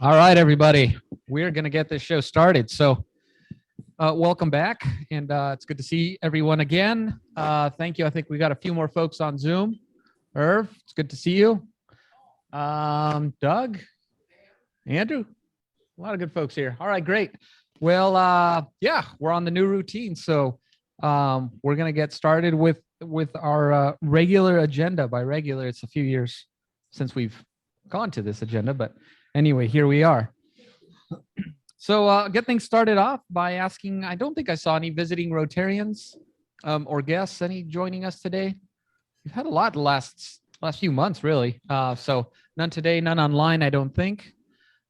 All right, everybody, we're going to get this show started. So welcome back, and it's good to see everyone again. Thank you. I think we got a few more folks on Zoom. Irv, it's good to see you. Doug, Andrew, a lot of good folks here. All right, great. Well, yeah, we're on the new routine. So we're going to get started with our regular agenda. By regular, it's a few years since we've gone to this agenda, but anyway, here we are. So get things started off by asking, I don't think I saw any visiting Rotarians or guests, any joining us today. We've had a lot the last few months, really. So none today, none online, I don't think.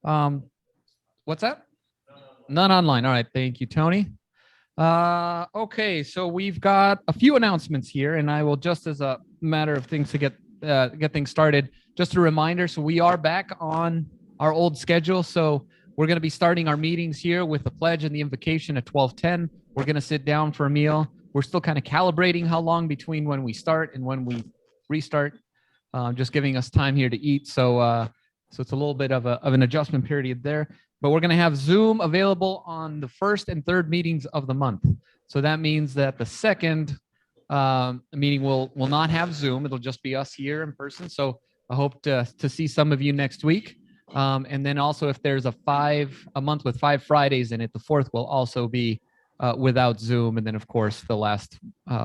What's that? None online. All right, thank you, Tony. Okay, so we've got a few announcements here, and I will, just as a matter of things to get things started, just a reminder, so we are back on our old schedule. So we're going to be starting our meetings here with the pledge and the invocation at 12:10. We're going to sit down for a meal. We're still kind of calibrating how long between when we start and when we restart, just giving us time here to eat. So it's a little bit of an adjustment period there. But we're going to have Zoom available on the first and third meetings of the month. So that means that the second meeting will not have Zoom. It'll just be us here in person. So I hope to see some of you next week. And then also, if there's a month with 5 Fridays in it, the fourth will also be without Zoom. And then, of course, the last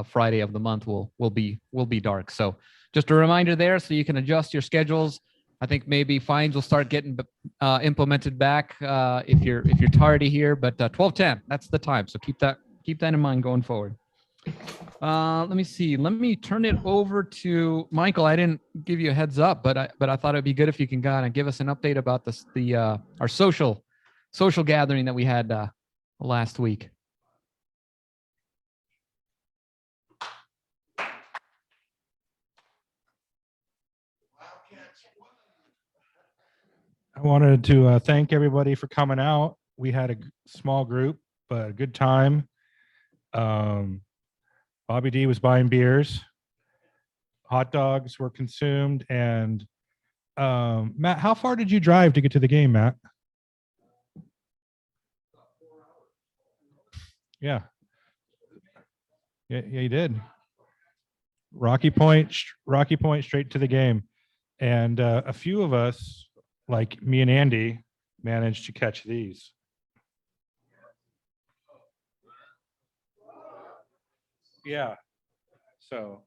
Friday of the month will be dark. So just a reminder there, so you can adjust your schedules. I think maybe fines will start getting implemented back if you're tardy here, but 12:10, that's the time. So keep that in mind going forward. Let me see. Let me turn it over to Michael. I didn't give you a heads up, but I thought it'd be good if you can kind of give us an update about our social gathering that we had last week. I wanted to thank everybody for coming out. We had a small group, but a good time. Bobby D was buying beers. Hot dogs were consumed. And Matt, how far did you drive to get to the game, Matt? Yeah. Yeah, you did. Rocky Point straight to the game. And a few of us, like me and Andy, managed to catch these. Yeah. So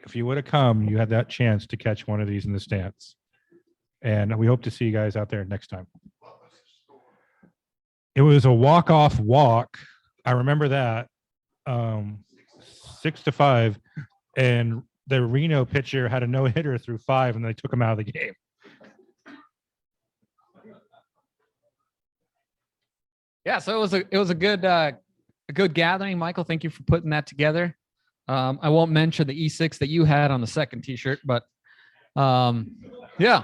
if you would have come, you had that chance to catch one of these in the stands. And we hope to see you guys out there next time. It was a walk-off walk. I remember that. 6-5. And the Reno pitcher had a no-hitter through 5, and they took him out of the game. Yeah, so it was a good gathering. Michael, thank you for putting that together. I won't mention the E6 that you had on the second T-shirt, but yeah.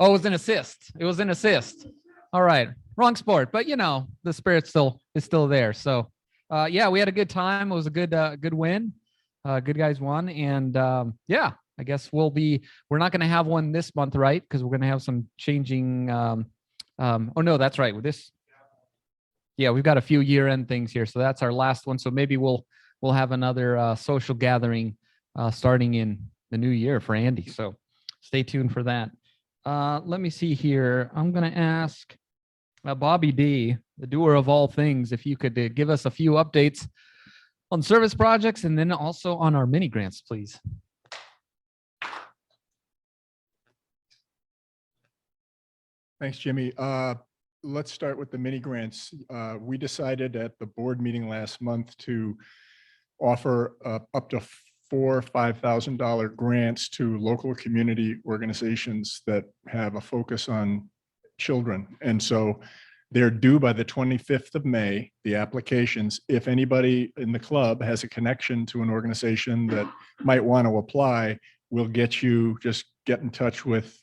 Oh, it was an assist. It was an assist. All right, wrong sport, but the spirit is still there. So yeah, we had a good time. It was a good win. Good guys won, and yeah, I guess we're not going to have one this month, right? Because we're going to have some changing. Oh no, that's right. With this. Yeah, we've got a few year-end things here, so that's our last one. So maybe we'll have another social gathering starting in the new year for Andy. So stay tuned for that. Let me see here. I'm going to ask Bobby D, the doer of all things, if you could give us a few updates on service projects and then also on our mini grants, please. Thanks, Jimmy. Let's start with the mini grants. We decided at the board meeting last month to offer up to $4,000 or $5,000 grants to local community organizations that have a focus on children. And so they're due by the 25th of May, the applications. If anybody in the club has a connection to an organization that might want to apply, we'll get in touch with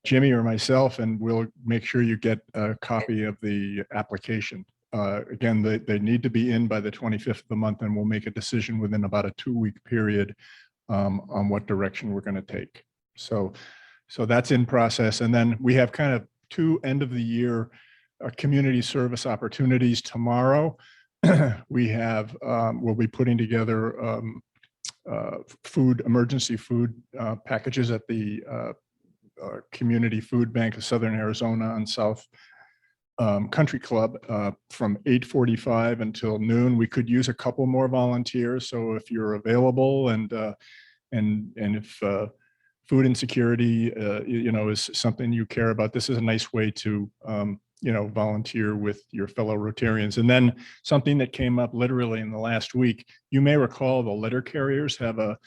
Jimmy or myself, and we'll make sure you get a copy of the application. Again, they need to be in by the 25th of the month, and we'll make a decision within about a 2-week period on what direction we're going to take. So that's in process. And then we have kind of two end of the year community service opportunities tomorrow. We have, we'll be putting together emergency food packages at the Community Food Bank of Southern Arizona on South Country Club from 8:45 until noon. We could use a couple more volunteers. So if you're available and if food insecurity, is something you care about, this is a nice way to, volunteer with your fellow Rotarians. And then something that came up literally in the last week, you may recall the letter carriers have a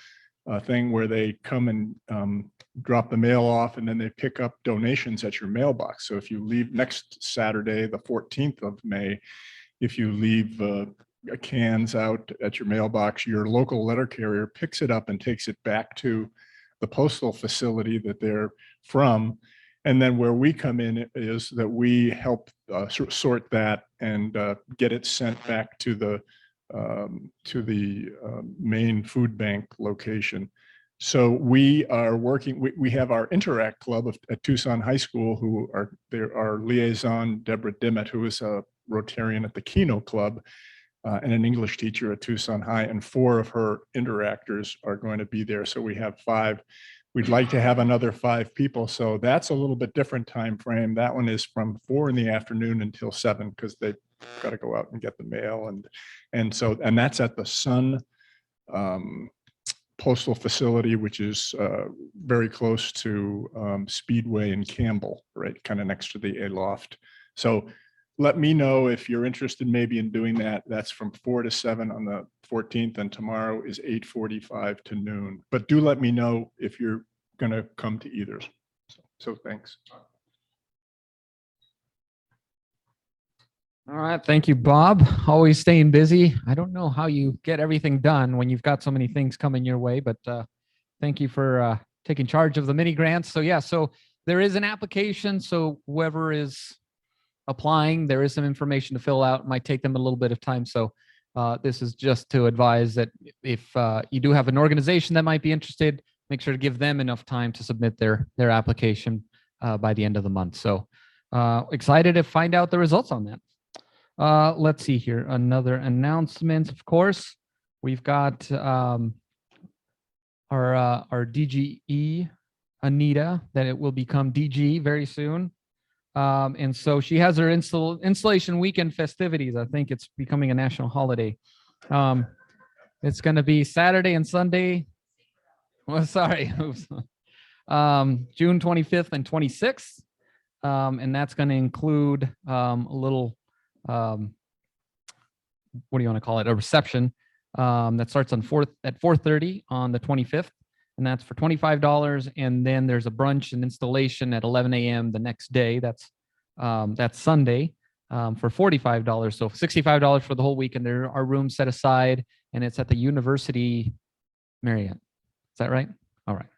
thing where they come and drop the mail off, and then they pick up donations at your mailbox. So if you leave next Saturday, the 14th of May, if you leave cans out at your mailbox, your local letter carrier picks it up and takes it back to the postal facility that they're from. And then where we come in is that we help sort that and get it sent back to the main food bank location. So we are working, we have our Interact Club at Tucson High School, who are our liaison, Deborah Dimmitt, who is a Rotarian at the Keno Club and an English teacher at Tucson High, and 4 of her interactors are going to be there. So we have 5. We'd like to have another 5 people. So that's a little bit different time frame. That one is from 4 in the afternoon until 7, because they've got to go out and get the mail. And that's at the Sun Postal Facility, which is very close to Speedway in Campbell, right, kind of next to the Aloft. So let me know if you're interested maybe in doing that. That's from 4 to 7 on the 14th, and tomorrow is 8:45 to noon. But do let me know if you're going to come to either. So thanks. All right. Thank you, Bob. Always staying busy. I don't know how you get everything done when you've got so many things coming your way, but thank you for taking charge of the mini grants. So yeah, so there is an application. So whoever is applying, there is some information to fill out. It might take them a little bit of time. So this is just to advise that if you do have an organization that might be interested, make sure to give them enough time to submit their application by the end of the month. So excited to find out the results on that. Let's see here. Another announcement, of course. We've got our DGE, Anita, that it will become DG very soon. And so she has her installation weekend festivities. I think it's becoming a national holiday. It's going to be Saturday and Sunday. Well, sorry. June 25th and 26th. And that's going to include a little, what do you want to call it? A reception that starts on at 4:30 on the 25th. And that's for $25. And then there's a brunch and installation at 11 a.m. the next day. That's Sunday for $45. So $65 for the whole week. And there are rooms set aside, and it's at the University Marriott. Is that right? All right.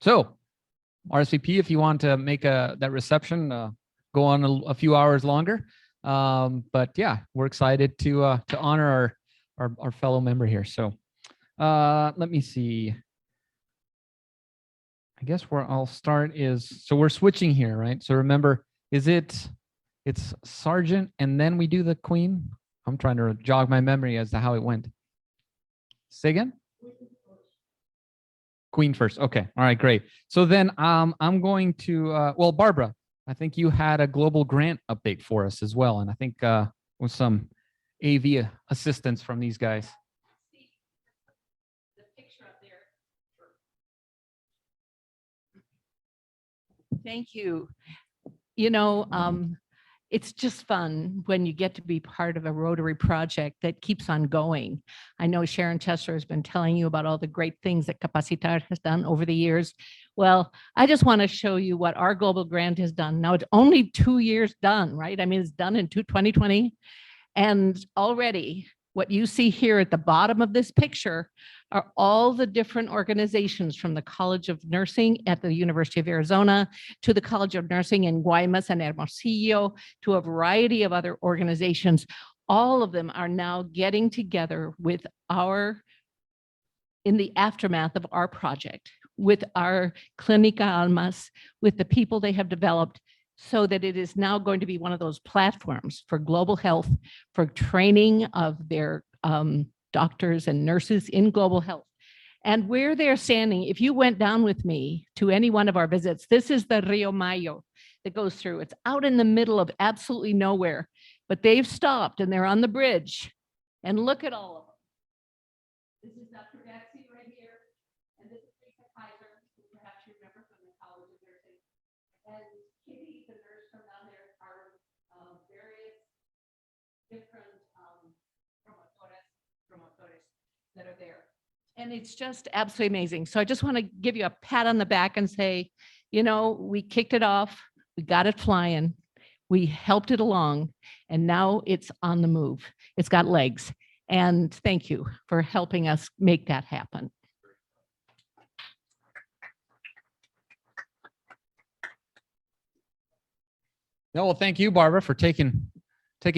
So RSVP if you want to make that reception go on a few hours longer. But yeah, we're excited to honor our fellow member here. So let me see. I guess where I'll start is, so we're switching here, right? So remember, it's Sergeant and then we do the Queen? I'm trying to jog my memory as to how it went. Say again? Queen first. Okay. All right, great. So then I'm going to, well, Barbara, I think you had a global grant update for us as well. And I think with some AV assistance from these guys. Thank you. You know, it's just fun when you get to be part of a Rotary project that keeps on going. I know Sharon Chester has been telling you about all the great things that Capacitar has done over the years. Well, I just want to show you what our global grant has done. Now, it's only 2 years done, right? I mean, it's done in 2020. And already what you see here at the bottom of this picture are all the different organizations from the College of Nursing at the University of Arizona to the College of Nursing in Guaymas and Hermosillo to a variety of other organizations. All of them are now getting together with in the aftermath of our project, with our Clínica Almas, with the people they have developed so that it is now going to be one of those platforms for global health, for training of their doctors and nurses in global health. And where they're standing, if you went down with me to any one of our visits, this is the Rio Mayo that goes through. It's out in the middle of absolutely nowhere, but they've stopped and they're on the bridge. And look at all of them. This is Dr. Betsy right here, and this is Lisa Kaiser, who perhaps you remember from the College of Nursing. And Kitty, the nurse from down there, are various different promotores that are there. And it's just absolutely amazing. So I just want to give you a pat on the back and say, you know, we kicked it off, we got it flying, we helped it along, and now it's on the move. It's got legs. And thank you for helping us make that happen. No, well, thank you, Barbara, for taking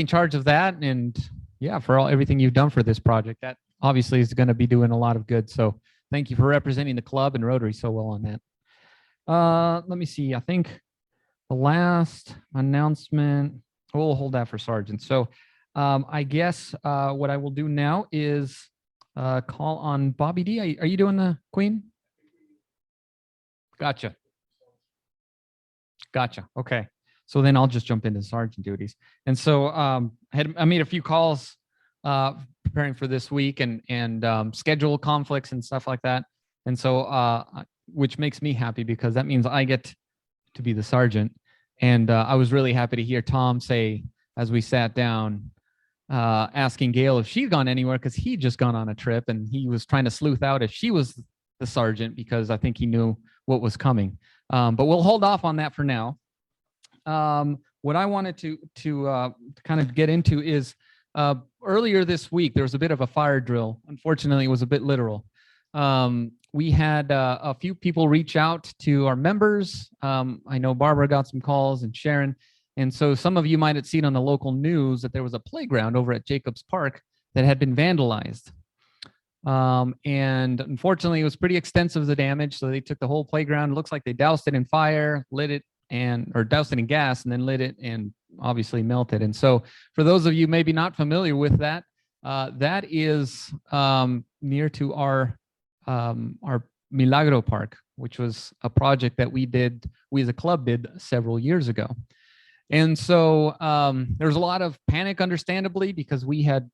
charge of that, and yeah, for everything you've done for this project. That obviously is going to be doing a lot of good. So thank you for representing the club and Rotary so well on that. Let me see. I think the last announcement, we'll hold that for Sergeant. So I guess what I will do now is call on Bobby D. Are you doing the Queen? Gotcha. Okay. So then I'll just jump into sergeant duties. And so I made a few calls preparing for this week and schedule conflicts and stuff like that. And so which makes me happy because that means I get to be the sergeant. And I was really happy to hear Tom say, as we sat down, asking Gail if she'd gone anywhere because he'd just gone on a trip and he was trying to sleuth out if she was the sergeant because I think he knew what was coming. But we'll hold off on that for now. What I wanted to kind of get into is earlier this week, there was a bit of a fire drill. Unfortunately, it was a bit literal. We had a few people reach out to our members. I know Barbara got some calls and Sharon. And so some of you might have seen on the local news that there was a playground over at Jacobs Park that had been vandalized. And unfortunately, it was pretty extensive, the damage. So they took the whole playground. It looks like they doused it in fire, lit it, or doused it in gas and then lit it and obviously melted. And so for those of you maybe not familiar with that, that is near to our Milagro Park, which was a project that we as a club did several years ago. And so there was a lot of panic, understandably, because we had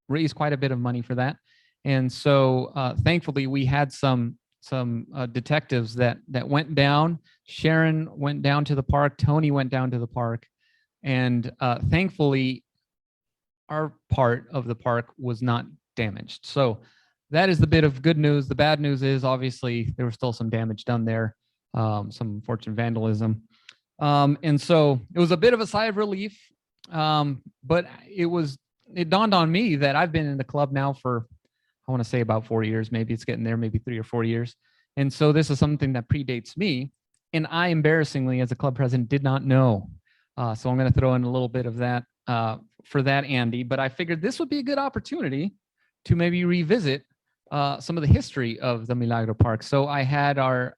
raised quite a bit of money for that. And so thankfully we had some detectives that went down. Sharon went down to the park. Tony went down to the park. And thankfully, our part of the park was not damaged. So that is the bit of good news. The bad news is obviously there was still some damage done there, some unfortunate vandalism. And so it was a bit of a sigh of relief. But it dawned on me that I've been in the club now for, I want to say about 4 years, maybe it's getting there, maybe 3 or 4 years. And so this is something that predates me. And I embarrassingly, as a club president, did not know. So I'm going to throw in a little bit of that for that, Andy. But I figured this would be a good opportunity to maybe revisit some of the history of the Milagro Park. So I had our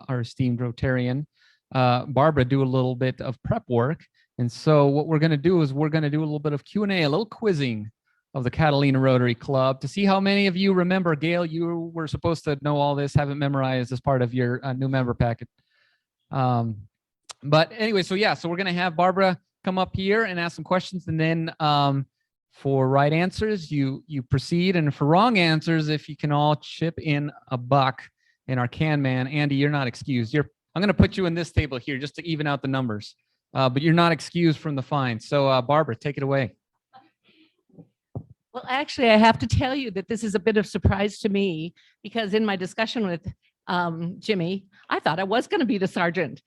esteemed Rotarian, Barbara, do a little bit of prep work. And so what we're going to do is we're going to do a little bit of Q&A, a little quizzing of the Catalina Rotary Club to see how many of you remember. Gail, you were supposed to know all this, haven't memorized as part of your new member packet. But anyway, so yeah, so we're going to have Barbara come up here and ask some questions. And then for right answers, you proceed. And for wrong answers, if you can all chip in a buck in our can man. Andy, you're not excused. I'm going to put you in this table here just to even out the numbers. But you're not excused from the fine. So Barbara, take it away. Well, actually, I have to tell you that this is a bit of surprise to me because in my discussion with Jimmy, I thought I was going to be the sergeant.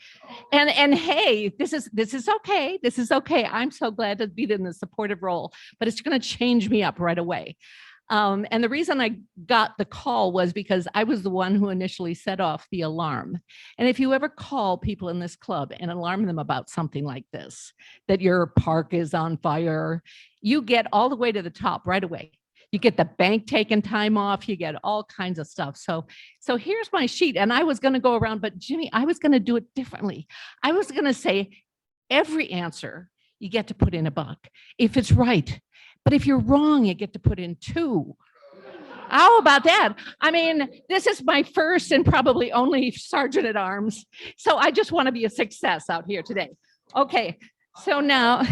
And hey, this is okay. This is okay. I'm so glad to be in the supportive role, but it's going to change me up right away. And the reason I got the call was because I was the one who initially set off the alarm. And if you ever call people in this club and alarm them about something like this, that your park is on fire, you get all the way to the top right away. You get the bank taking time off, you get all kinds of stuff. So here's my sheet. And I was going to go around, but Jimmy, I was going to do it differently. I was going to say, Every answer you get to put in a buck if it's right. But if you're wrong, you get to put in 2. How about that? I mean, this is my first and probably only sergeant at arms. So I just want to be a success out here today. Okay, so now,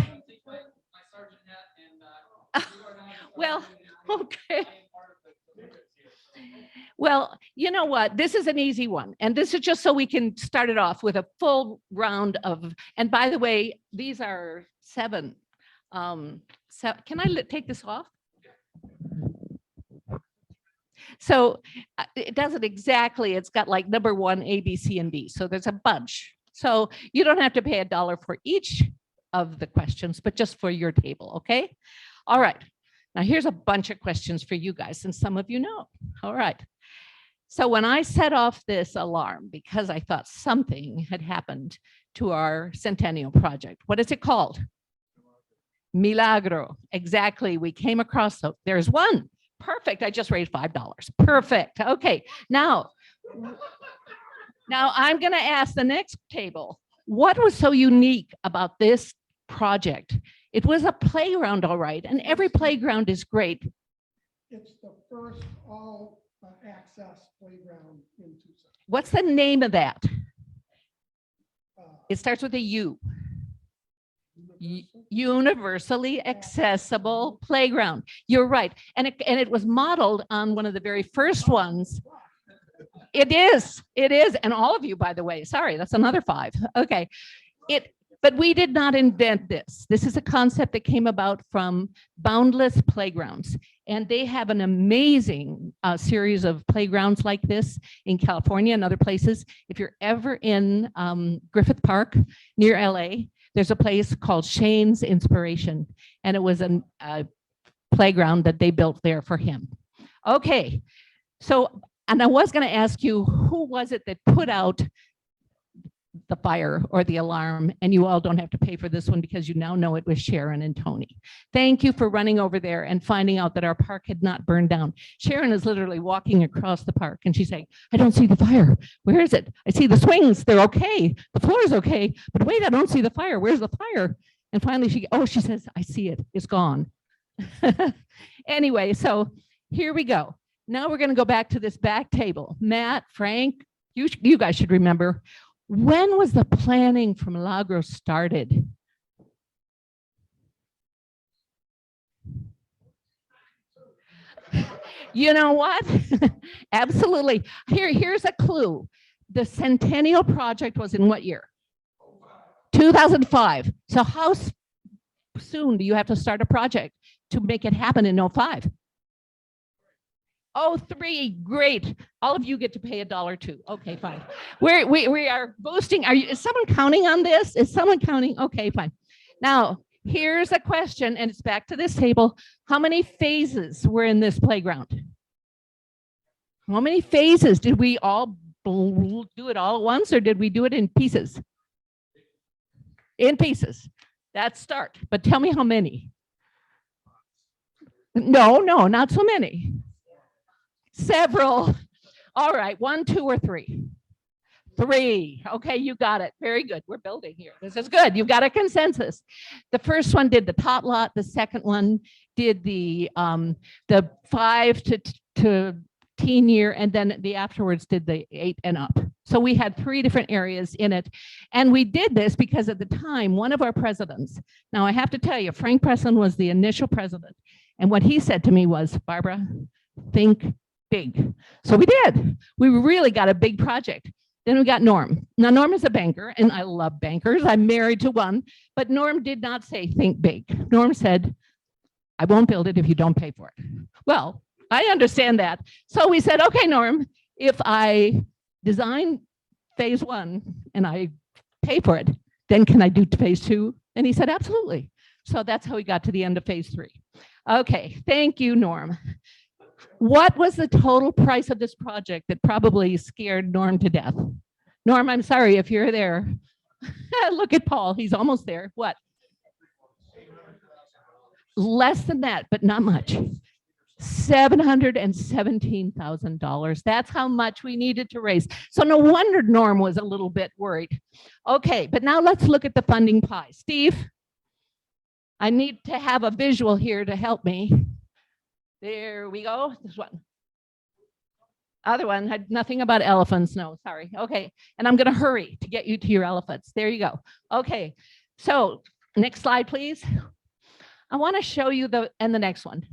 well, okay. Well, you know what? This is an easy one. And this is just so we can start it off with a full round of, and by the way, these are 7. So can I take this off? So it doesn't exactly, it's got like number 1, A, B, C, and D. So there's a bunch. So you don't have to pay $1 for each of the questions, but just for your table, okay? All right. Now here's a bunch of questions for you guys, and some of you know. All right. So when I set off this alarm, because I thought something had happened to our Centennial project, what is it called? Milagro. Exactly. We came across, so there's one. Perfect. I just raised $5. Perfect. Okay. Now I'm going to ask the next table, what was so unique about this project? It was a playground, all right, and every playground is great. It's the first all access playground in Tucson. What's the name of that? It starts with a U. Universally accessible playground. You're right. And it was modeled on one of the very first ones. It is. And all of you, by the way, sorry, that's another 5. Okay. But we did not invent this. This is a concept that came about from Boundless Playgrounds. And they have an amazing series of playgrounds like this in California and other places. If you're ever in Griffith Park near LA, there's a place called Shane's Inspiration. And it was a playground that they built there for him. Okay. So, and I was going to ask you, who was it that put out the fire or the alarm? And you all don't have to pay for this one because you now know it was Sharon and Tony. Thank you for running over there and finding out that our park had not burned down. Sharon is literally walking across the park and she's saying, I don't see the fire. Where is it? I see the swings. They're okay. The floor is okay. But wait, I don't see the fire. Where's the fire? And finally she says, I see it. It's gone. Anyway, so here we go. Now we're going to go back to this back table. Matt, Frank, you guys should remember, when was the planning for Milagro started? You know what? Absolutely. Here's a clue. The Centennial project was in what year? 2005. So how soon do you have to start a project to make it happen in 05? Oh, 3, great. All of you get to pay $1 too. Okay, fine. We are boasting. Is someone counting on this? Is someone counting? Okay, fine. Now, here's a question, and it's back to this table. How many phases were in this playground? How many phases? Did we all do it all at once, or did we do it in pieces? In pieces. That's start. But tell me how many. No, not so many. Several. All right, 1, 2, or 3? 3. Okay, you got it. Very good. We're building here. This is good. You've got a consensus. The first one did the tot lot. The second one did the 5 to teen year, and then the afterwards did the 8 and up. So we had 3 different areas in it. And we did this because at the time, one of our presidents, now I have to tell you, Frank Presson was the initial president. And what he said to me was, Barbara, think big. So we did. We really got a big project. Then we got Norm. Now, Norm is a banker, and I love bankers. I'm married to one. But Norm did not say think big. Norm said, I won't build it if you don't pay for it. Well, I understand that. So we said, okay, Norm, if I design phase 1 and I pay for it, then can I do phase 2? And he said, absolutely. So that's how we got to the end of phase 3. Okay, thank you, Norm. What was the total price of this project that probably scared Norm to death? Norm, I'm sorry if you're there. Look at Paul, he's almost there. What? Less than that, but not much. $717,000. That's how much we needed to raise. So no wonder Norm was a little bit worried. Okay, but now let's look at the funding pie. Steve, I need to have a visual here to help me. There we go. This one. Other one had nothing about elephants. No, sorry. Okay. And I'm going to hurry to get you to your elephants. There you go. Okay. So next slide, please. I want to show you the next one.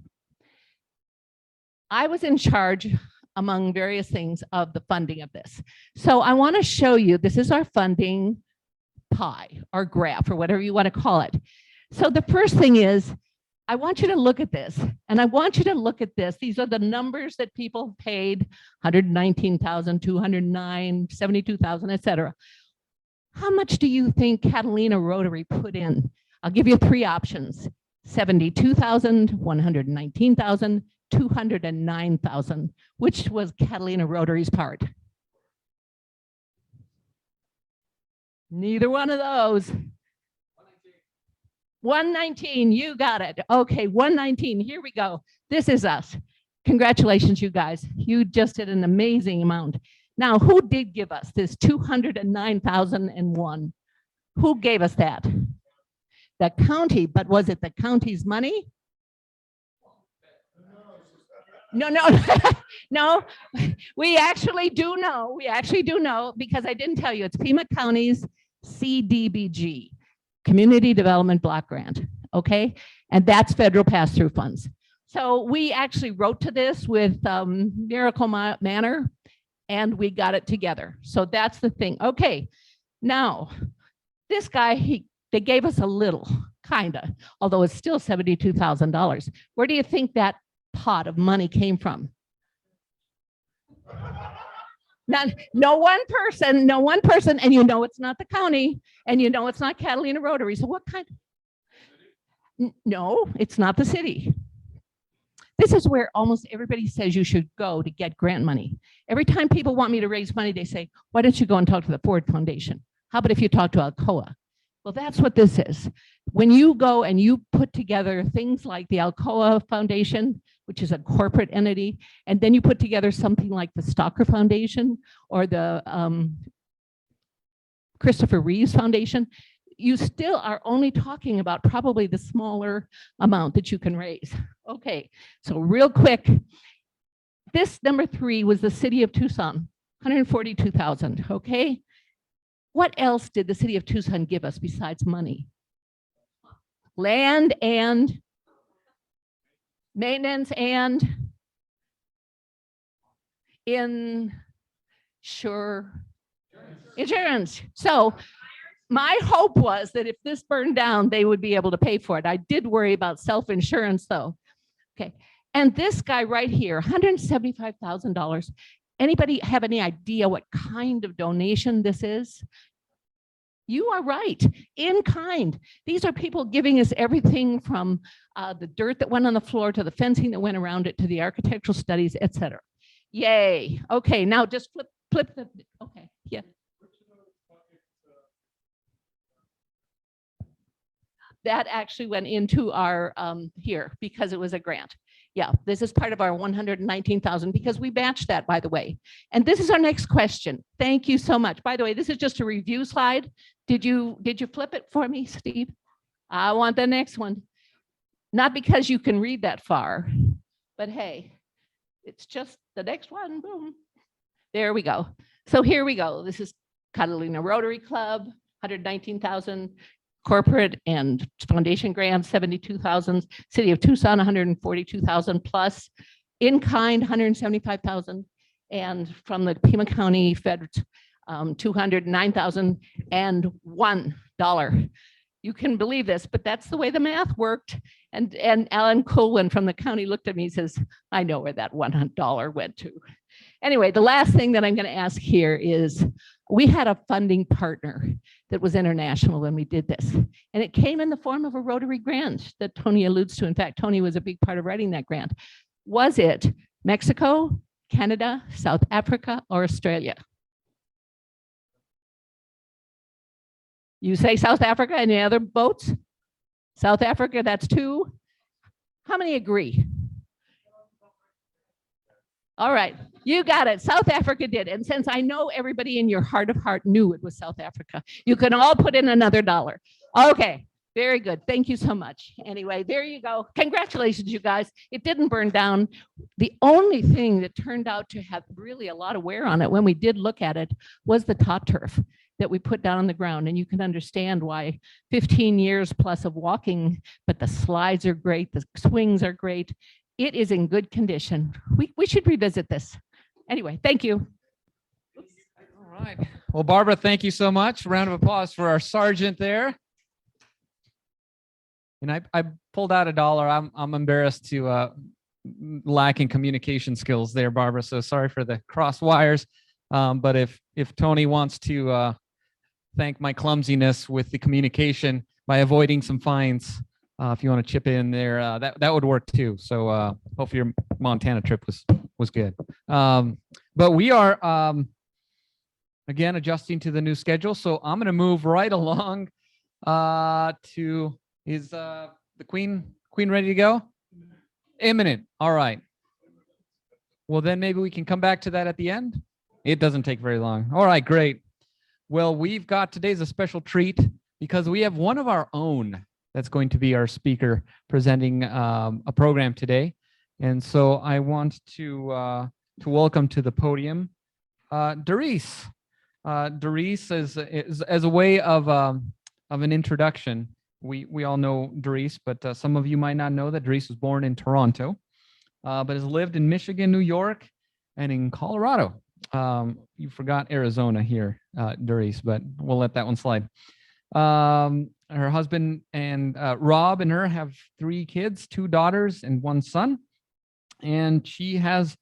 I was in charge, among various things, of the funding of this. So I want to show you, this is our funding pie or graph or whatever you want to call it. So the first thing is, I want you to look at this, and I want you to look at this. These are the numbers that people paid: 119,000, 209, 72,000, et cetera. How much do you think Catalina Rotary put in? I'll give you three options: 72,000, 119,000, 209,000. Which was Catalina Rotary's part? Neither one of those. 119, you got it. Okay, 119, here we go. This is us. Congratulations, you guys. You just did an amazing amount. Now, who did give us this 209,001? Who gave us that? The county, but was it the county's money? No, no, we actually do know. We actually do know, because I didn't tell you, it's Pima County's CDBG. Community Development Block Grant, okay? And that's federal pass-through funds. So we actually wrote to this with Miracle Manor, and we got it together. So that's the thing. Okay, now, this guy, they gave us a little, kinda, although it's still $72,000. Where do you think that pot of money came from? No one person, and you know it's not the county, and you know it's not Catalina Rotary. So what kind? No, it's not the city. This is where almost everybody says you should go to get grant money. Every time people want me to raise money, they say, why don't you go and talk to the Ford Foundation? How about if you talk to Alcoa? Well, that's what this is. When you go and you put together things like the Alcoa Foundation, which is a corporate entity, and then you put together something like the Stalker Foundation or the Christopher Reeves Foundation, you still are only talking about probably the smaller amount that you can raise. Okay, so real quick, this number 3 was the city of Tucson, 142,000, okay? What else did the city of Tucson give us besides money? Land and maintenance and insurance. So my hope was that if this burned down, they would be able to pay for it. I did worry about self-insurance though. Okay, and this guy right here, $175,000. Anybody have any idea what kind of donation this is? You are right, in kind. These are people giving us everything from the dirt that went on the floor to the fencing that went around it to the architectural studies, etc. Yay. Okay, now just flip the, okay, yeah. That actually went into our here because it was a grant. Yeah, this is part of our 119,000 because we matched that, by the way. And this is our next question. Thank you so much. By the way, this is just a review slide. Did you flip it for me, Steve? I want the next one. Not because you can read that far, but hey, it's just the next one. Boom. There we go. So here we go. This is Catalina Rotary Club, 119,000. Corporate and foundation grants, 72,000, city of Tucson, 142,000 plus, in kind, 175,000, and from the Pima County Fed, $209,001. You can believe this, but that's the way the math worked. And Alan Colwyn from the county looked at me and says, I know where that $1 went to. Anyway, the last thing that I'm going to ask here is, we had a funding partner that was international when we did this, and it came in the form of a Rotary grant that Tony alludes to. In fact, Tony was a big part of writing that grant. Was it Mexico, Canada, South Africa, or Australia? You say South Africa. Any other votes? South Africa, that's 2. How many agree? All right, you got it. South Africa did. And since I know everybody in your heart of heart knew it was South Africa, you can all put in another $1. Okay, very good. Thank you so much. Anyway, there you go. Congratulations, you guys. It didn't burn down. The only thing that turned out to have really a lot of wear on it when we did look at it was the top turf that we put down on the ground. And you can understand why 15 years plus of walking, but the slides are great. The swings are great. It is in good condition. We should revisit this. Anyway, thank you. All right. Well, Barbara, thank you so much. Round of applause for our sergeant there. And I pulled out $1. I'm embarrassed to lack in communication skills there, Barbara. So sorry for the cross wires. But if Tony wants to thank my clumsiness with the communication by avoiding some fines, if you want to chip in there, that would work too. So hopefully your Montana trip was good. But we are again adjusting to the new schedule. So I'm going to move right along to is the Queen ready to go? Imminent. All right. Well, then maybe we can come back to that at the end. It doesn't take very long. All right, great. Well, we've got today's a special treat because we have one of our own that's going to be our speaker presenting a program today. And so I want to welcome to the podium Dorice. Dorice is as a way of an introduction. We all know Dorice, but some of you might not know that Dorice was born in Toronto, but has lived in Michigan, New York, and in Colorado. You forgot Arizona here, Dorice, but we'll let that one slide. Her husband and Rob and her have 3 kids, 2 daughters and 1 son. And she has,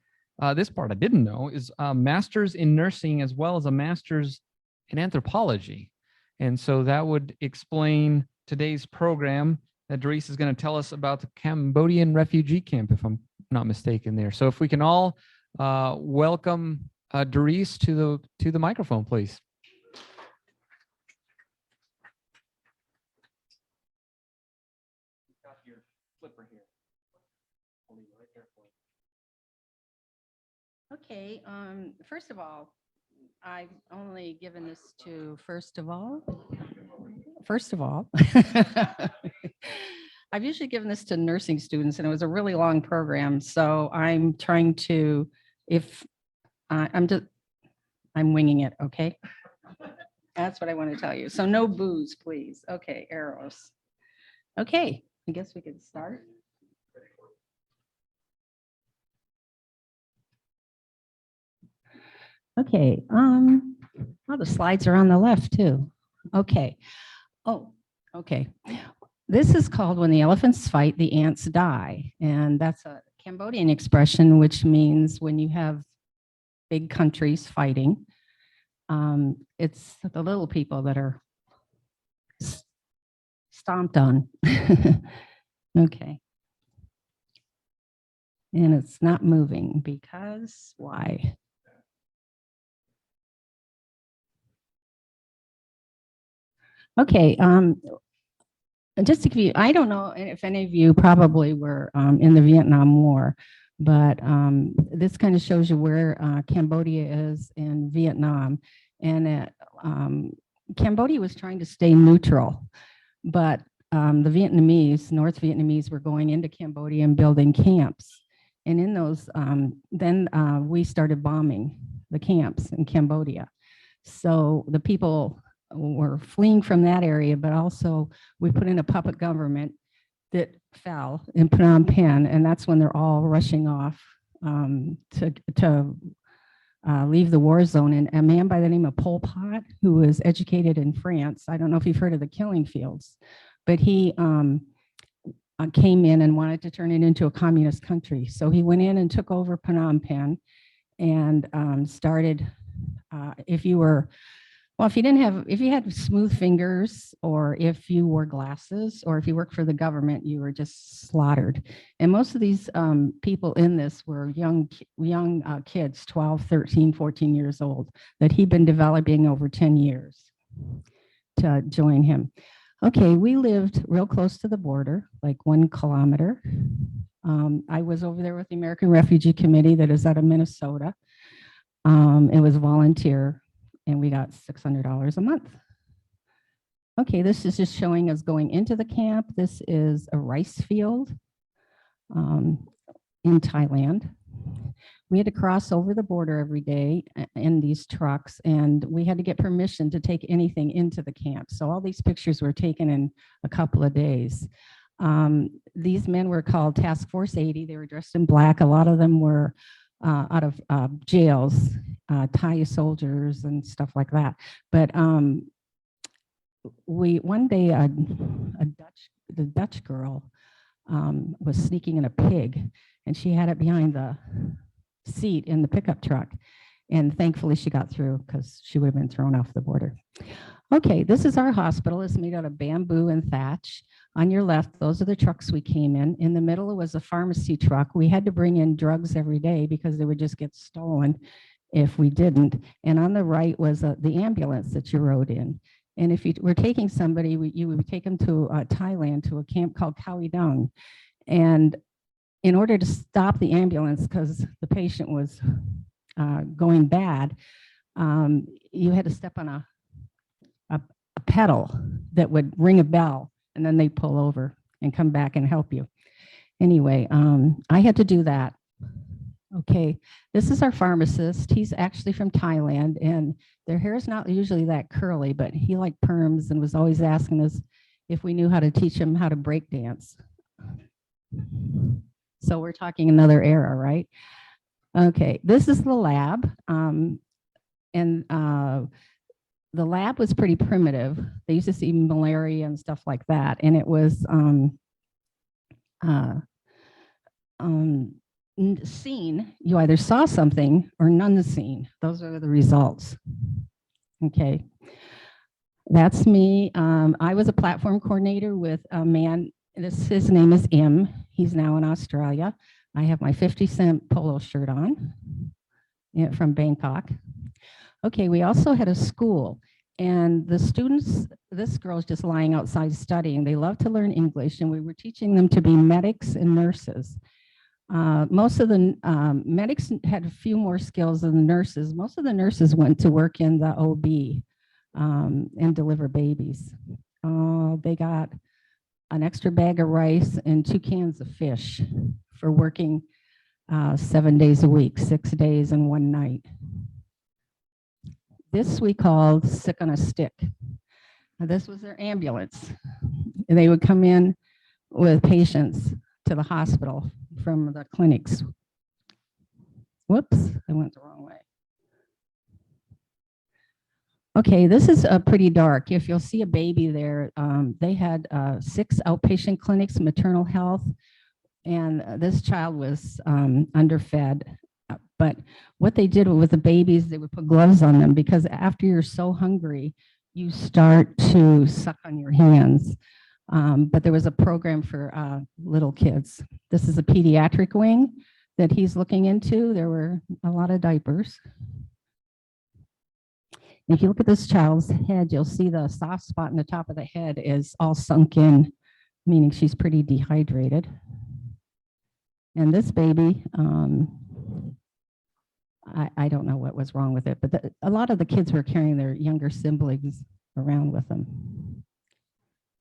this part I didn't know, is a master's in nursing as well as a master's in anthropology. And so that would explain today's program that Dorice is going to tell us about the Cambodian refugee camp, if I'm not mistaken there. So if we can all welcome Dorice to the microphone, please. Okay, first of all, I've only given this to, first of all, I've usually given this to nursing students, and it was a really long program. So I'm trying to, I'm winging it, okay? That's what I want to tell you. So no booze, please. Okay, arrows. Okay, I guess we could start. Okay, oh, the slides are on the left too. Okay. Oh, okay. This is called When the Elephants Fight, the Ants Die. And that's a Cambodian expression, which means when you have big countries fighting, it's the little people that are stomped on. Okay. And it's not moving because why? Okay, just to give you, I don't know if any of you probably were in the Vietnam War, but this kind of shows you where Cambodia is in Vietnam. And Cambodia was trying to stay neutral, but the Vietnamese, North Vietnamese, were going into Cambodia and building camps. And in those, then we started bombing the camps in Cambodia. So the people were fleeing from that area, but also we put in a puppet government that fell in Phnom Penh, and that's when they're all rushing off to leave the war zone. And a man by the name of Pol Pot, who was educated in France, I don't know if you've heard of the killing fields, but he came in and wanted to turn it into a communist country. So he went in and took over Phnom Penh and started, if you had smooth fingers, or if you wore glasses, or if you worked for the government, you were just slaughtered. And most of these people in this were young kids, 12, 13, 14 years old, that he'd been developing over 10 years to join him. Okay, we lived real close to the border, like 1 kilometer. I was over there with the American Refugee Committee that is out of Minnesota. It was volunteer, and we got $600 a month. Okay, this is just showing us going into the camp. This is a rice field in Thailand. We had to cross over the border every day in these trucks, and we had to get permission to take anything into the camp. So all these pictures were taken in a couple of days. These men were called Task Force 80. They were dressed in black. A lot of them were out of jails, Thai soldiers and stuff like that. But one day the Dutch girl was sneaking in a pig, and she had it behind the seat in the pickup truck. And thankfully she got through, because she would have been thrown off the border. Okay, this is our hospital. It's made out of bamboo and thatch. On your left, those are the trucks we came in. In the middle was a pharmacy truck. We had to bring in drugs every day because they would just get stolen if we didn't. And on the right was the ambulance that you rode in. And if you were taking somebody, you would take them to Thailand, to a camp called Khao Dung. And in order to stop the ambulance, because the patient was going bad, you had to step on a pedal that would ring a bell, and then they pull over and come back and help you. Anyway, I had to do that. Okay, this is our pharmacist. He's actually from Thailand, and their hair is not usually that curly, but he liked perms and was always asking us if we knew how to teach him how to break dance. So we're talking another era, right? Okay, this is the lab. The lab was pretty primitive. They used to see malaria and stuff like that. And it was seen, you either saw something or none seen. Those are the results. Okay, that's me. I was a platform coordinator with a man. His name is Im. He's now in Australia. I have my 50-cent polo shirt on from Bangkok. Okay, we also had a school, and the students, this girl's just lying outside studying. They love to learn English, and we were teaching them to be medics and nurses. Most of the medics had a few more skills than the nurses. Most of the nurses went to work in the OB and deliver babies. They got an extra bag of rice and 2 cans of fish for working 7 days a week, 6 days and 1 night. This we called sick on a stick. Now, this was their ambulance. And they would come in with patients to the hospital from the clinics. Whoops, I went the wrong way. Okay, this is pretty dark. If you'll see a baby there, they had 6 outpatient clinics, maternal health, and this child was underfed. But what they did with the babies, they would put gloves on them, because after you're so hungry, you start to suck on your hands. But there was a program for little kids. This is a pediatric wing that he's looking into. There were a lot of diapers. If you look at this child's head, you'll see the soft spot in the top of the head is all sunk in, meaning she's pretty dehydrated. And this baby, I don't know what was wrong with it, but a lot of the kids were carrying their younger siblings around with them.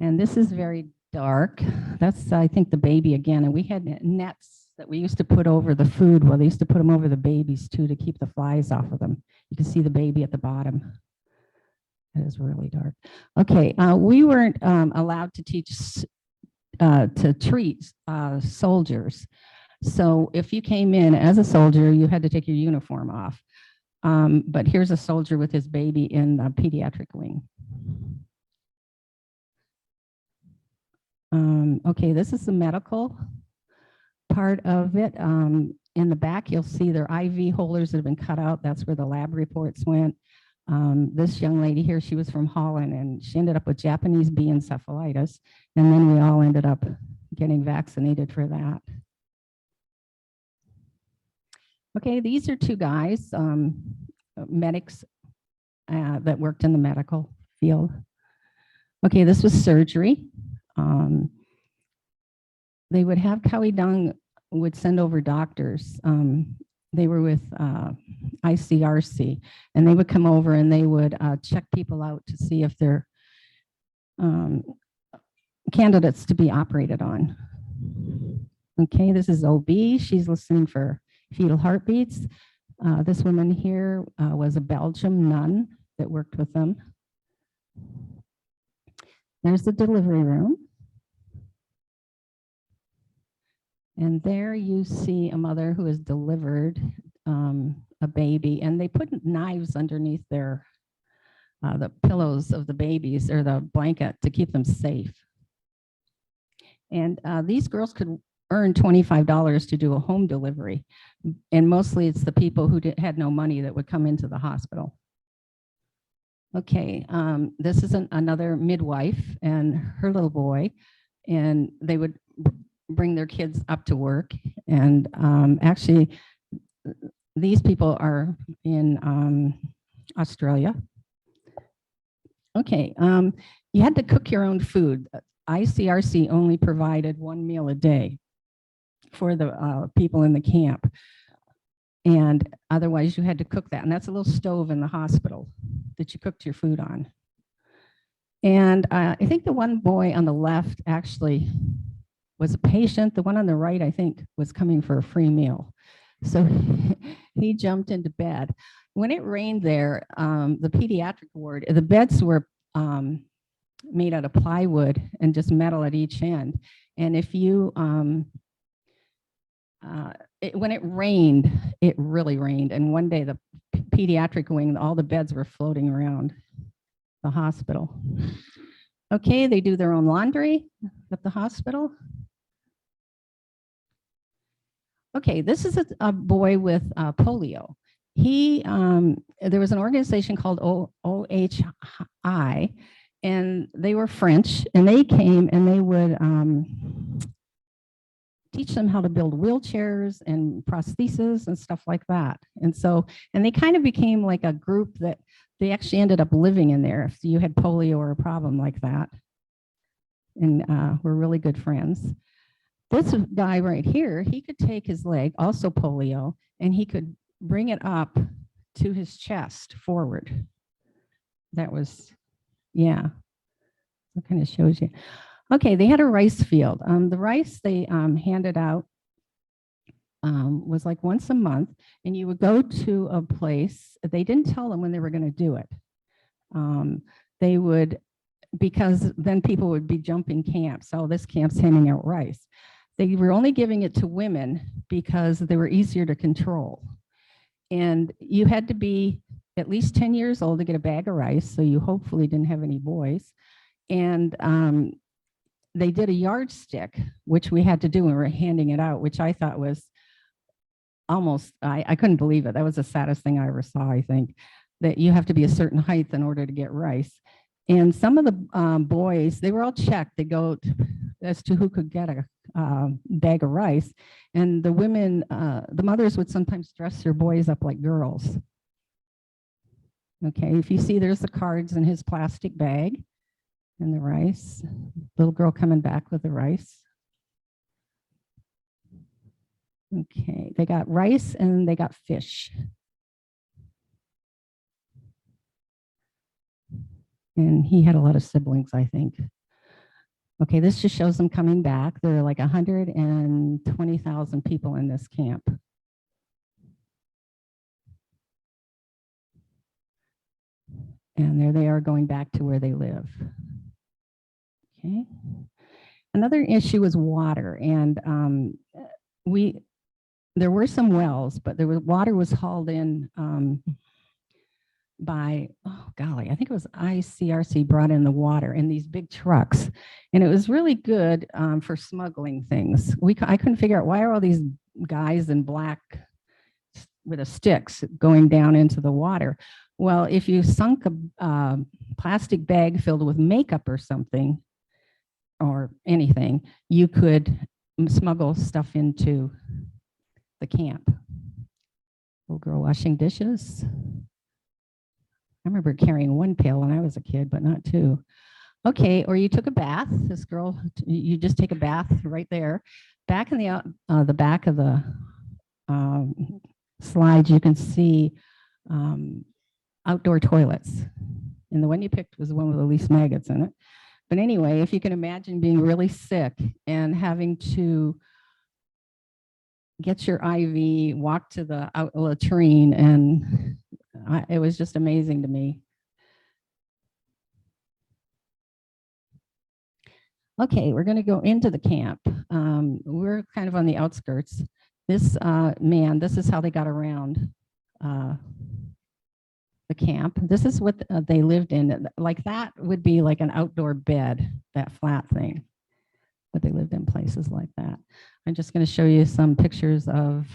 And this is very dark. That's, I think, the baby again. And we had nets that we used to put over the food. Well, they used to put them over the babies too, to keep the flies off of them. You can see the baby at the bottom. It is really dark. Okay, we weren't allowed to teach, to treat soldiers. So if you came in as a soldier, you had to take your uniform off. But here's a soldier with his baby in the pediatric wing. Okay, this is the medical part of it. In the back, you'll see their IV holders that have been cut out. That's where the lab reports went. This young lady here, she was from Holland, and she ended up with Japanese bee encephalitis. And then we all ended up getting vaccinated for that. Okay, these are 2 guys, medics that worked in the medical field. Okay, this was surgery. They would have Khao Dung would send over doctors. They were with ICRC, and they would come over and they would check people out to see if they're candidates to be operated on. Okay, this is OB. She's listening for fetal heartbeats. This woman here was a Belgian nun that worked with them. There's the delivery room. And there you see a mother who has delivered a baby, and they put knives underneath their the pillows of the babies or the blanket to keep them safe. And these girls could earn $25 to do a home delivery. And mostly it's the people who had no money that would come into the hospital. Okay, this is another midwife and her little boy, and they would bring their kids up to work. And actually, these people are in Australia. Okay, you had to cook your own food. ICRC only provided one meal a day for the people in the camp. And otherwise you had to cook that. And that's a little stove in the hospital that you cooked your food on. And I think the one boy on the left actually was a patient. The one on the right, I think, was coming for a free meal. So he jumped into bed. When it rained there, the pediatric ward, the beds were made out of plywood and just metal at each end. And if you, when it rained, it really rained. And one day the pediatric wing, all the beds were floating around the hospital. Okay, they do their own laundry at the hospital. Okay, this is a boy with polio. He, there was an organization called OHI, and they were French, and they came and they would teach them how to build wheelchairs and prostheses and stuff like that. And so, and they kind of became like a group that they actually ended up living in there if you had polio or a problem like that. And we're really good friends. This guy right here, he could take his leg, also polio, and he could bring it up to his chest forward. That was, yeah, that kind of shows you. Okay, they had a rice field. The rice they handed out was like once a month, and you would go to a place. They didn't tell them when they were going to do it. They would, because then people would be jumping camps. Oh, this camp's handing out rice. They were only giving it to women because they were easier to control. And you had to be at least 10 years old to get a bag of rice, so you hopefully didn't have any boys. And they did a yardstick, which we had to do when we were handing it out, which I thought was almost, I couldn't believe it. That was the saddest thing I ever saw, I think, that you have to be a certain height in order to get rice. And some of the boys, they were all checked. They go as to who could get a bag of rice. And the women, the mothers would sometimes dress their boys up like girls. Okay, if you see, there's the cards in his plastic bag and the rice. Little girl coming back with the rice. Okay, they got rice and they got fish. And he had a lot of siblings, I think. Okay, this just shows them coming back. There are like 120,000 people in this camp. And there they are going back to where they live. Okay. Another issue was water. And there were some wells, but water was hauled in by, oh golly, I think it was ICRC brought in the water in these big trucks. And it was really good for smuggling things. I couldn't figure out, why are all these guys in black with the sticks going down into the water? Well, if you sunk a plastic bag filled with makeup or something, or anything, you could smuggle stuff into the camp. Little girl washing dishes. I remember carrying one pail when I was a kid, but not two. Okay, or you took a bath. This girl, you just take a bath right there. back in the back of the slides, you can see outdoor toilets. And the one you picked was the one with the least maggots in it. But anyway, if you can imagine being really sick and having to get your IV, walk to the latrine, and it was just amazing to me. Okay, we're going to go into the camp. We're kind of on the outskirts. This man, this is how they got around the camp. This is what they lived in. Like that would be like an outdoor bed, that flat thing. But they lived in places like that. I'm just going to show you some pictures of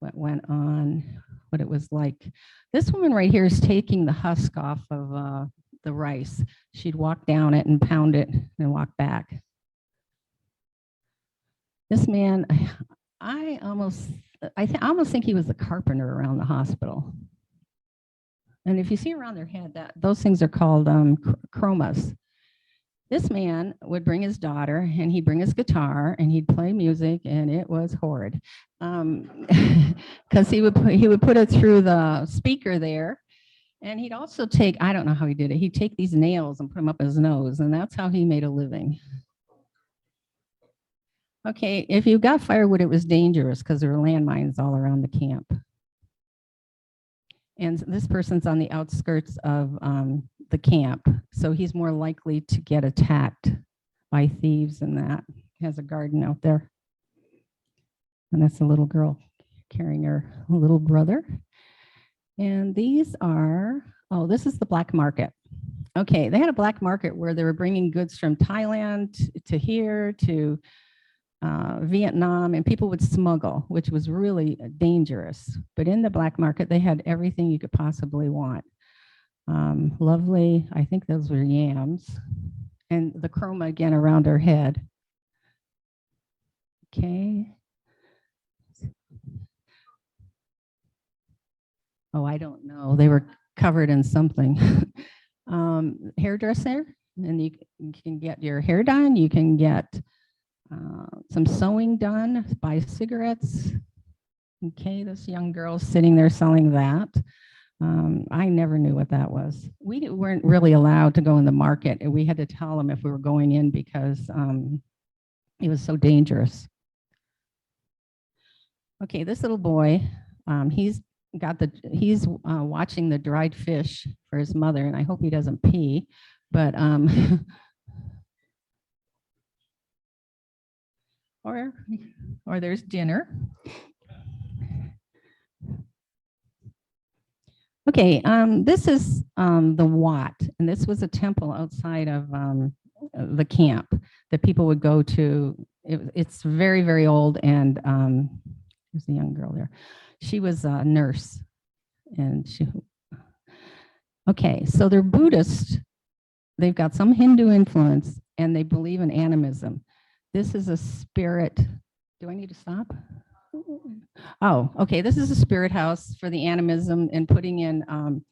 what went on, what it was like. This woman right here is taking the husk off of the rice. She'd walk down it and pound it and walk back. This man, I almost think he was the carpenter around the hospital. And if you see around their head, those things are called chromas. This man would bring his daughter, and he'd bring his guitar, and he'd play music, and it was horrid. Because he would put it through the speaker there, and he'd also take, I don't know how he did it, he'd take these nails and put them up his nose, and that's how he made a living. Okay, if you got firewood, it was dangerous because there were landmines all around the camp. And this person's on the outskirts of the camp, so he's more likely to get attacked by thieves and that. He has a garden out there. And that's a little girl carrying her little brother. And these are, oh, this is the black market. Okay, they had a black market where they were bringing goods from Thailand to here to Vietnam, and people would smuggle, which was really dangerous. But in the black market, they had everything you could possibly want. Lovely, I think those were yams. And the chroma again around her head. Okay. Oh, I don't know. They were covered in something. Hairdresser, and you can get your hair done. You can get some sewing done, buy cigarettes. Okay, this young girl sitting there selling that. I never knew what that was. We weren't really allowed to go in the market, and we had to tell them if we were going in because it was so dangerous. Okay, this little boy, he's watching the dried fish for his mother, and I hope he doesn't pee, but or there's dinner. Okay, this is the Wat, and this was a temple outside of the camp that people would go to. It's very, very old, and there's a young girl there. She was a nurse, and okay, so they're Buddhist. They've got some Hindu influence, and they believe in animism. This is a spirit. Do I need to stop? Oh, okay. This is a spirit house for the animism and putting in,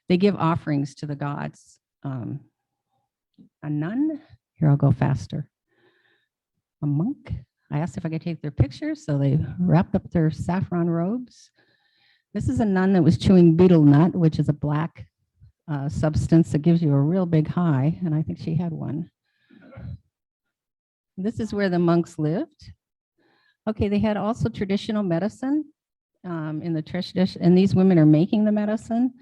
they give offerings to the gods. A nun, here I'll go faster. A monk. I asked if I could take their pictures, so they wrapped up their saffron robes. This is a nun that was chewing betel nut, which is a black substance that gives you a real big high, and I think she had one. This is where the monks lived. Okay, they had also traditional medicine in the tradition, and these women are making the medicine.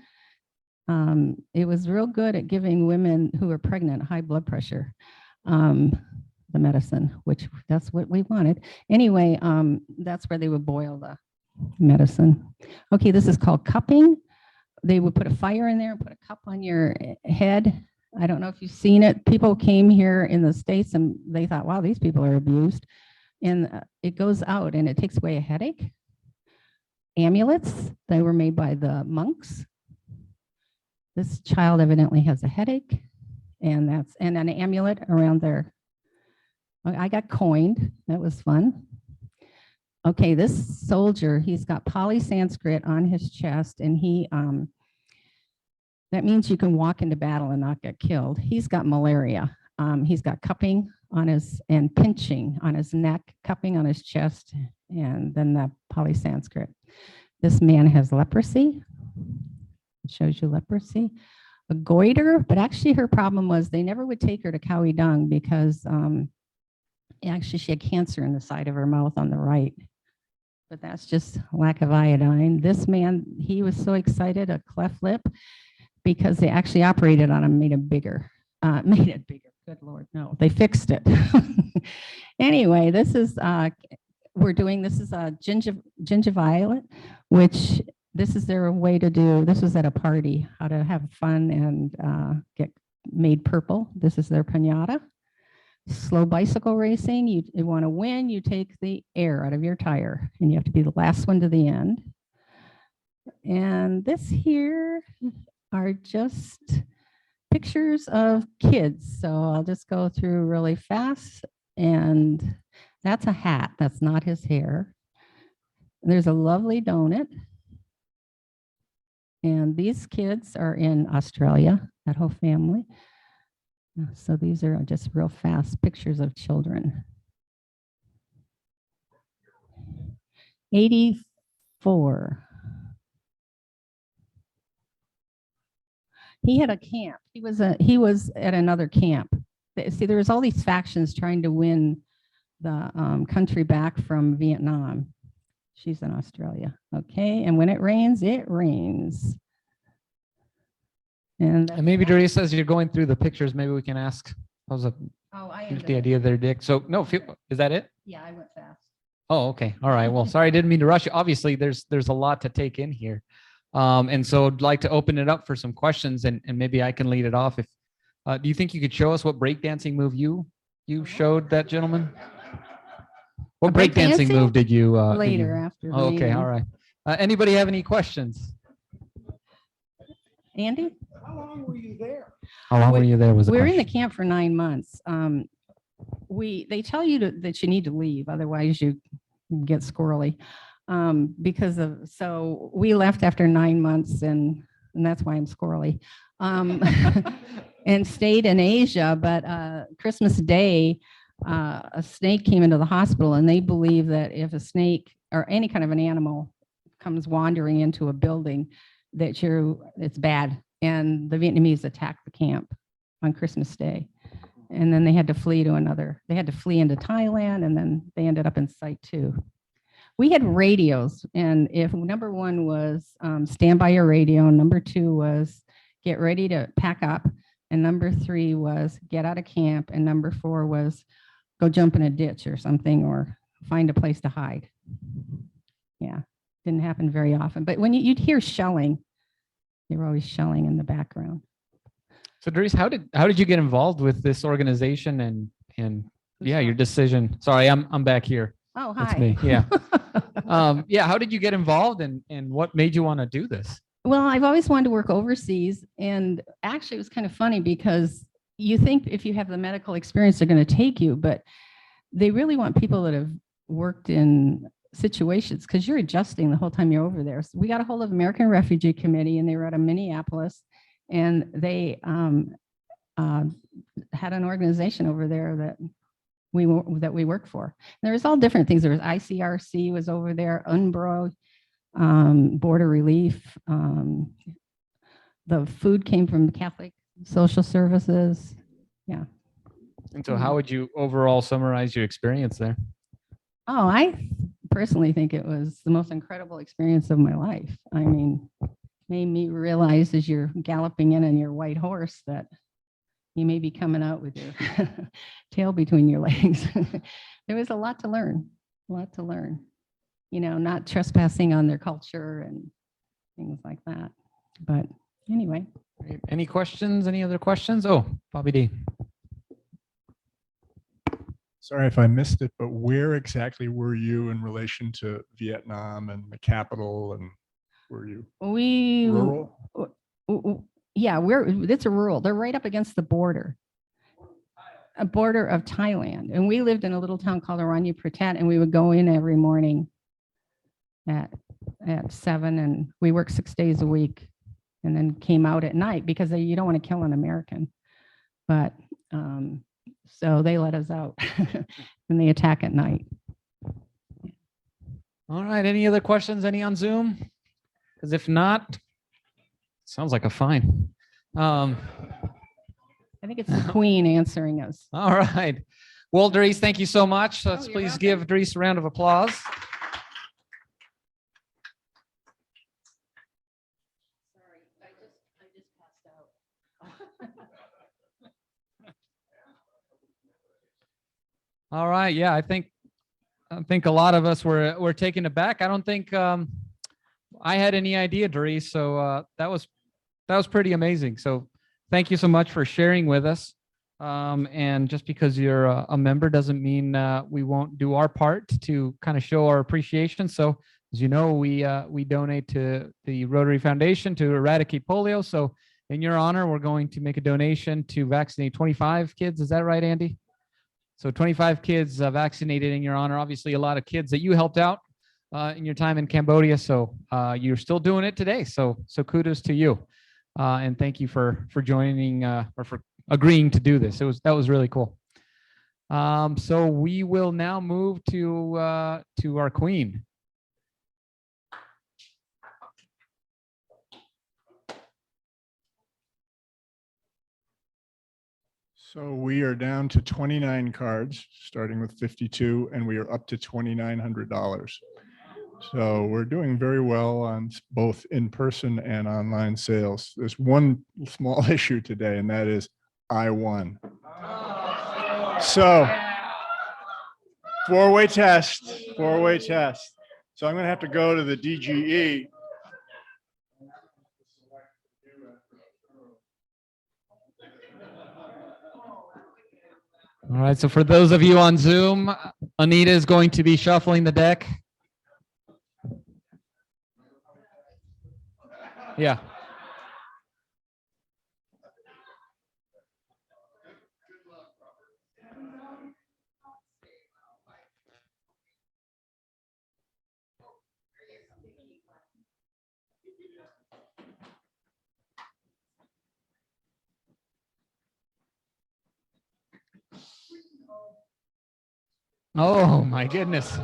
It was real good at giving women who are pregnant high blood pressure, the medicine, which that's what we wanted. Anyway, that's where they would boil the medicine. Okay, this is called cupping. They would put a fire in there and put a cup on your head. I don't know if you've seen it. People came here in the States and they thought, wow, these people are abused. And it goes out and it takes away a headache. Amulets, they were made by the monks. This child evidently has a headache, and an amulet around there. I got coined, that was fun. Okay, this soldier, he's got Pali Sanskrit on his chest, and that means you can walk into battle and not get killed. He's got malaria. He's got cupping on his and pinching on his neck, cupping on his chest, and then the Pali Sanskrit. This man has leprosy. It shows you leprosy. A goiter, but actually her problem was they never would take her to Cowie Dung because actually she had cancer in the side of her mouth on the right. But that's just lack of iodine. This man, he was so excited, a cleft lip, because they actually operated on him, made him bigger. Made it bigger. Good Lord, no, they fixed it. Anyway, this is this is a ginger violet, which this is their way to do. This was at a party, how to have fun and get made purple. This is their piñata. Slow bicycle racing. You want to win, you take the air out of your tire, and you have to be the last one to the end. And this here are just pictures of kids. So I'll just go through really fast. And that's a hat. That's not his hair. There's a lovely donut. And these kids are in Australia, that whole family. So these are just real fast pictures of children. 84. He had a camp. He was at another camp. See, there was all these factions trying to win the country back from Vietnam. She's in Australia. Okay, and when it rains, it rains. And maybe Dorice, as you're going through the pictures, maybe we can ask. How's the idea there, Dick? So no, is that it? Yeah, I went fast. Oh, okay. All right. Well, sorry, I didn't mean to rush you. Obviously, there's a lot to take in here. And so I'd like to open it up for some questions, and maybe I can lead it off. If do you think you could show us what breakdancing move you showed that gentleman? What breakdancing move did you later after? Oh, okay, all right. Anybody have any questions? Andy? How long were you there? How long were you there? Was we were in the camp for 9 months. They tell you that you need to leave, otherwise you get squirrely. So we left after 9 months, and that's why I'm squirrely. And stayed in Asia, but Christmas Day, a snake came into the hospital, and they believe that if a snake or any kind of an animal comes wandering into a building, that it's bad. And the Vietnamese attacked the camp on Christmas Day. And then they had to flee into Thailand, and then they ended up in Site 2. We had radios, and if number 1 was stand by your radio, number 2 was get ready to pack up, and number 3 was get out of camp, and number 4 was go jump in a ditch or something, or find a place to hide. Yeah, didn't happen very often, but when you'd hear shelling, they were always shelling in the background. So Dorice, how did you get involved with this organization and your decision? Sorry, I'm back here. Oh, hi. That's me. Yeah. How did you get involved, and what made you want to do this? Well, I've always wanted to work overseas, and actually it was kind of funny because you think if you have the medical experience, they're going to take you, but they really want people that have worked in situations, because you're adjusting the whole time you're over there. So we got a hold of American Refugee Committee, and they were out of Minneapolis, and they had an organization over there that we worked for. And there was all different things. There was ICRC was over there, UNBRO, Border Relief. The food came from the Catholic Social Services. Yeah. And so how would you overall summarize your experience there? Oh, I personally think it was the most incredible experience of my life. I mean, made me realize as you're galloping in on your white horse that you may be coming out with your tail between your legs. There was a lot to learn, not trespassing on their culture and things like that. But anyway. Any questions? Any other questions? Oh, Bobby D. Sorry if I missed it, but where exactly were you in relation to Vietnam and the capital? And were you rural? Yeah, it's a rural. They're right up against the border, a border of Thailand. And we lived in a little town called Aranya Pratet, and we would go in every morning at 7, and we worked 6 days a week, and then came out at night because you don't want to kill an American. But So they let us out and they attack at night. All right. Any other questions? Any on Zoom? Because if not, sounds like a fine. I think it's the Queen answering us. All right. Well, Dorice, thank you so much. Let's you're please welcome. give Dorice a round of applause. Sorry, I just passed out. All right. Yeah, I think a lot of us were taken aback. I don't think I had any idea, Dorice. So that was pretty amazing. So thank you so much for sharing with us. And just because you're a member doesn't mean we won't do our part to kind of show our appreciation. So as you know, we donate to the Rotary Foundation to eradicate polio. So in your honor, we're going to make a donation to vaccinate 25 kids. Is that right, Andy? So 25 kids vaccinated in your honor. Obviously, a lot of kids that you helped out in your time in Cambodia. So you're still doing it today. So kudos to you. And thank you for joining or for agreeing to do this. That was really cool. So we will now move to our Queen. So we are down to 29 cards, starting with 52, and we are up to $2,900. So we're doing very well on both in-person and online sales. There's one small issue today, and that is I won. So four-way test. So I'm going to have to go to the DGE. All right. So for those of you on Zoom, Anita is going to be shuffling the deck. Yeah. Oh my goodness.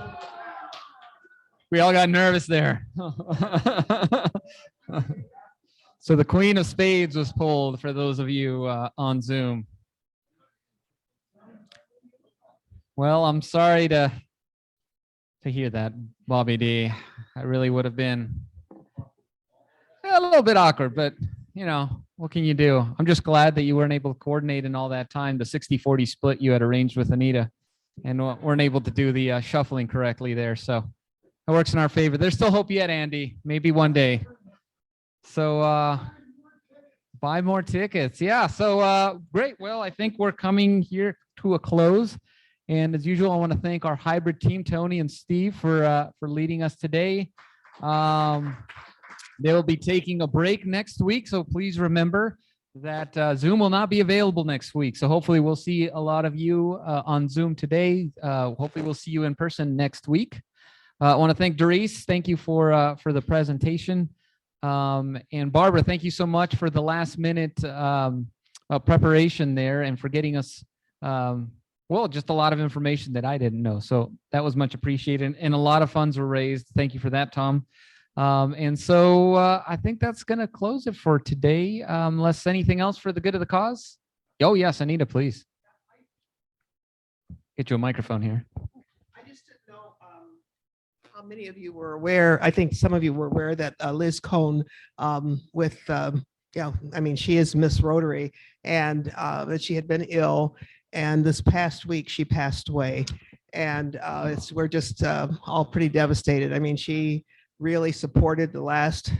We all got nervous there. So the Queen of Spades was pulled for those of you on Zoom. Well, I'm sorry to hear that, Bobby D. I really would have been a little bit awkward, but you know, what can you do? I'm just glad that you weren't able to coordinate in all that time the 60-40 split you had arranged with Anita and weren't able to do the shuffling correctly there. So it works in our favor. There's still hope yet, Andy. Maybe one day. So buy more tickets. Yeah. So great. Well, I think we're coming here to a close. And as usual, I want to thank our hybrid team, Tony and Steve, for leading us today. They will be taking a break next week. So please remember that Zoom will not be available next week. So hopefully we'll see a lot of you on Zoom today. Hopefully we'll see you in person next week. I want to thank Dorice. Thank you for the presentation. And Barbara, thank you so much for the last minute preparation there and for getting us, well, just a lot of information that I didn't know. So that was much appreciated. And a lot of funds were raised. Thank you for that, Tom. And so I think that's going to close it for today. Unless anything else for the good of the cause. Oh, yes, Anita, please. Get you a microphone here. I just didn't know how many of you were aware. I think some of you were aware that Liz Cohn yeah, I mean, she is Miss Rotary and that she had been ill. And this past week, she passed away. And we're just all pretty devastated. I mean, she really supported the last,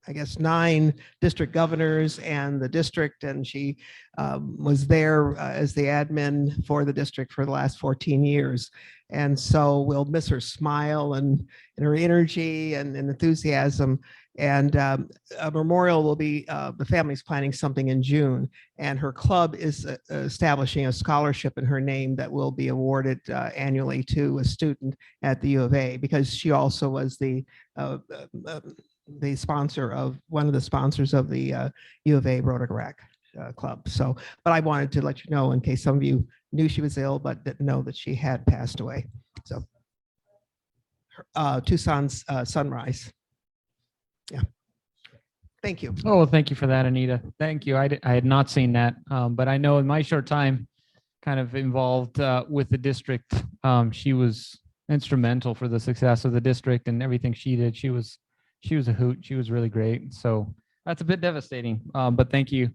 I guess, 9 district governors and the district. And she was there as the admin for the district for the last 14 years. And so we'll miss her smile and her energy and enthusiasm. And a memorial will be, the family's planning something in June. And her club is establishing a scholarship in her name that will be awarded annually to a student at the U of A, because she also was the sponsor of, one of the sponsors of the U of A Rotary. club. So, but I wanted to let you know in case some of you knew she was ill, but didn't know that she had passed away. So Tucson's Sunrise. Yeah. Thank you. Oh, well, thank you for that, Anita. Thank you. I had not seen that, but I know in my short time kind of involved with the district, she was instrumental for the success of the district and everything she did. She was a hoot. She was really great. So that's a bit devastating, but thank you.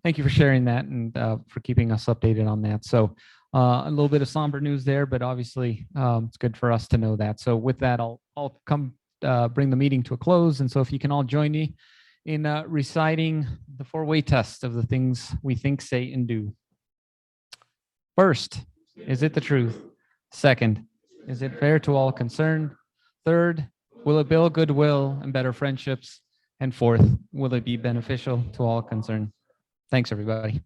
Thank you for sharing that and for keeping us updated on that. So a little bit of somber news there, but obviously it's good for us to know that. So with that, I'll come bring the meeting to a close. And so if you can all join me in reciting the four-way test of the things we think, say, and do. First, is it the truth? Second, is it fair to all concerned? Third, will it build goodwill and better friendships? And fourth, will it be beneficial to all concerned? Thanks, everybody.